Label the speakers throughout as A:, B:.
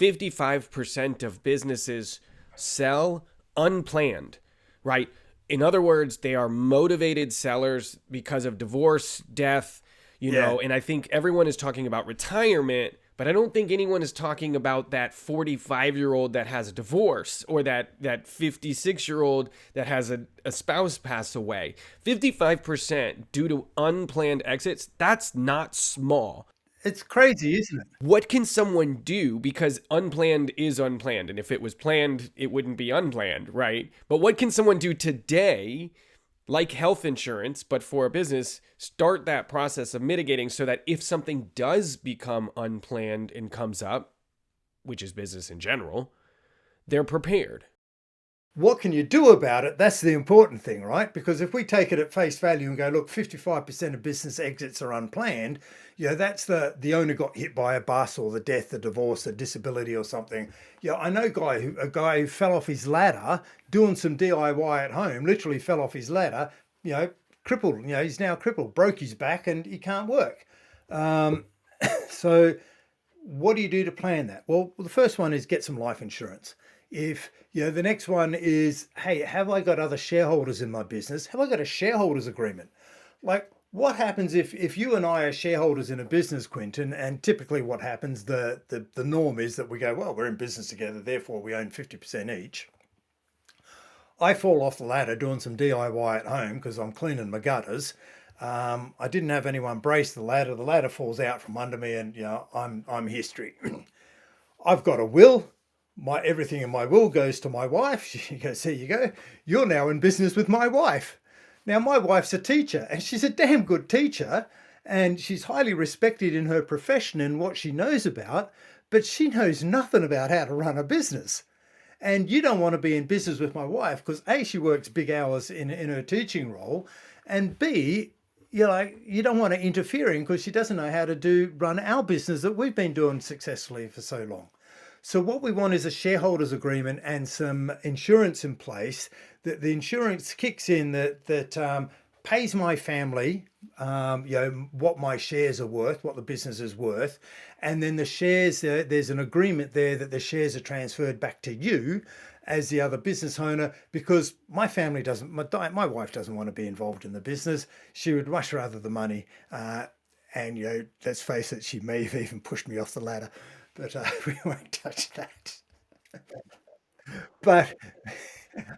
A: 55% of businesses sell unplanned, right? In other words, they are motivated sellers because of divorce, death,
B: Yeah.
A: and I think everyone is talking about retirement, but I don't think anyone is talking about that 45-year-old that has a divorce or that 56-year-old that has a spouse pass away. 55% due to unplanned exits, that's not small.
B: It's crazy, isn't it?
A: What can someone do? Because unplanned is unplanned. And if it was planned, it wouldn't be unplanned, right? But what can someone do today, like health insurance, but for a business, start that process of mitigating so that if something does become unplanned and comes up, which is business in general, they're prepared.
B: What can you do about it? That's the important thing, right? Because if we take it at face value and go, look, 55% of business exits are unplanned, that's the owner got hit by a bus or the death, the divorce, the disability or something. I know a guy who fell off his ladder doing some DIY at home, literally fell off his ladder, crippled, he's now crippled, broke his back and he can't work. Um, so what do you do to plan that? Well, the first one is get some life insurance. If the next one is, hey, have I got other shareholders in my business? Have I got a shareholders agreement? Like, what happens if you and I are shareholders in a business, Quinton? And typically, what happens, the norm is that we go, well, we're in business together, therefore we own 50% each. I fall off the ladder doing some DIY at home because I'm cleaning my gutters. I didn't have anyone brace the ladder. The ladder falls out from under me, and I'm history. I've got a will. My everything in my will goes to my wife. She goes, there you go. You're now in business with my wife. Now my wife's a teacher, and she's a damn good teacher, and she's highly respected in her profession and what she knows about, but she knows nothing about how to run a business. And you don't want to be in business with my wife because A, she works big hours in her teaching role, and B, you don't want to interfere in because she doesn't know how to run our business that we've been doing successfully for so long. So what we want is a shareholders agreement and some insurance in place that the insurance kicks in that pays my family, what my shares are worth, what the business is worth, and then the shares. There's an agreement there that the shares are transferred back to you as the other business owner because my family doesn't. My wife doesn't want to be involved in the business. She would much rather the money. And let's face it, she may have even pushed me off the ladder, but we won't touch that. But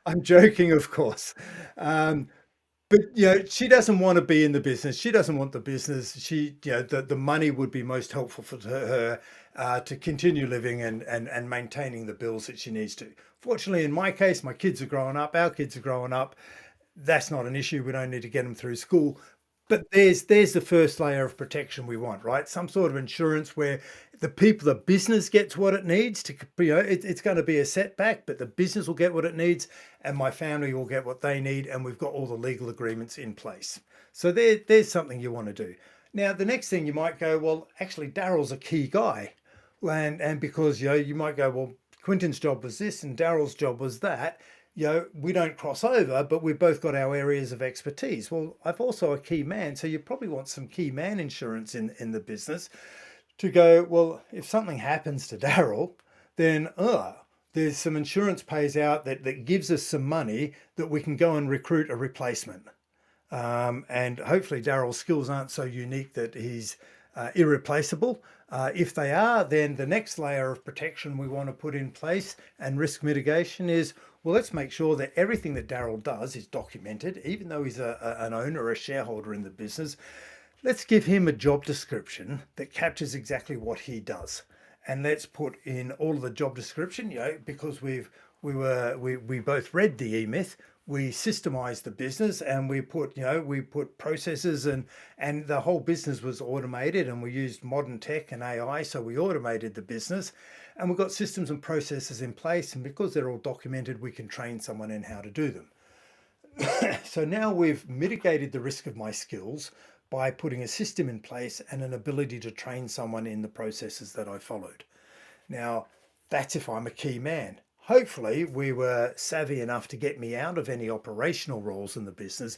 B: I'm joking, of course. Um, but she doesn't want to be in the business. She doesn't want the business. The money would be most helpful for her to continue living and maintaining the bills that she needs to. Fortunately, in my case, my kids are growing up. Our kids are growing up. That's not an issue. We don't need to get them through school. But there's the first layer of protection we want, right? Some sort of insurance where the business gets what it needs to, it's going to be a setback, but the business will get what it needs and my family will get what they need. And we've got all the legal agreements in place. So there's something you want to do. Now, the next thing you might go, well, actually, Daryl's a key guy. And because, you might go, well, Quinton's job was this and Daryl's job was that. We don't cross over, but we've both got our areas of expertise. Well, I've also a key man, so you probably want some key man insurance in the business to go, well, if something happens to Daryl, then there's some insurance pays out that gives us some money that we can go and recruit a replacement. And hopefully Daryl's skills aren't so unique that he's irreplaceable. If they are, then the next layer of protection we want to put in place and risk mitigation is, well, let's make sure that everything that Daryl does is documented, even though he's an owner or a shareholder in the business. Let's give him a job description that captures exactly what he does. And let's put in all of the job description, because we both read the E-Myth, we systemized the business and we put processes and the whole business was automated and we used modern tech and AI. So we automated the business and we've got systems and processes in place. And because they're all documented, we can train someone in how to do them. So now we've mitigated the risk of my skills by putting a system in place and an ability to train someone in the processes that I followed. Now, that's if I'm a key man. Hopefully, we were savvy enough to get me out of any operational roles in the business,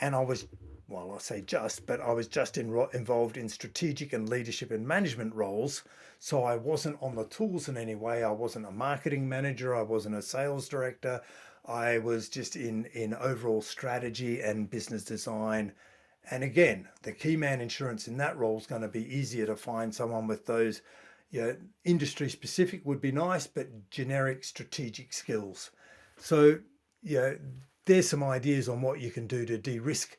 B: and I was well, I say just, but I was just involved in strategic and leadership and management roles. So I wasn't on the tools in any way. I wasn't a marketing manager. I wasn't a sales director. I was just in overall strategy and business design. And again, the key man insurance in that role is going to be easier to find someone with those, industry specific would be nice, but generic strategic skills. So, there's some ideas on what you can do to de-risk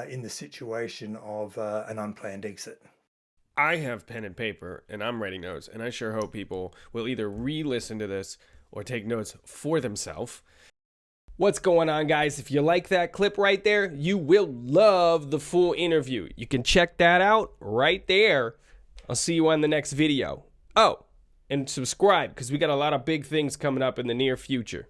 B: in the situation of an unplanned exit.
A: I have pen and paper and I'm writing notes, and I sure hope people will either re-listen to this or take notes for themselves. What's going on, guys? If you like that clip right there, you will love the full interview. You can check that out right there. I'll see you on the next video. Oh, and subscribe, because we got a lot of big things coming up in the near future.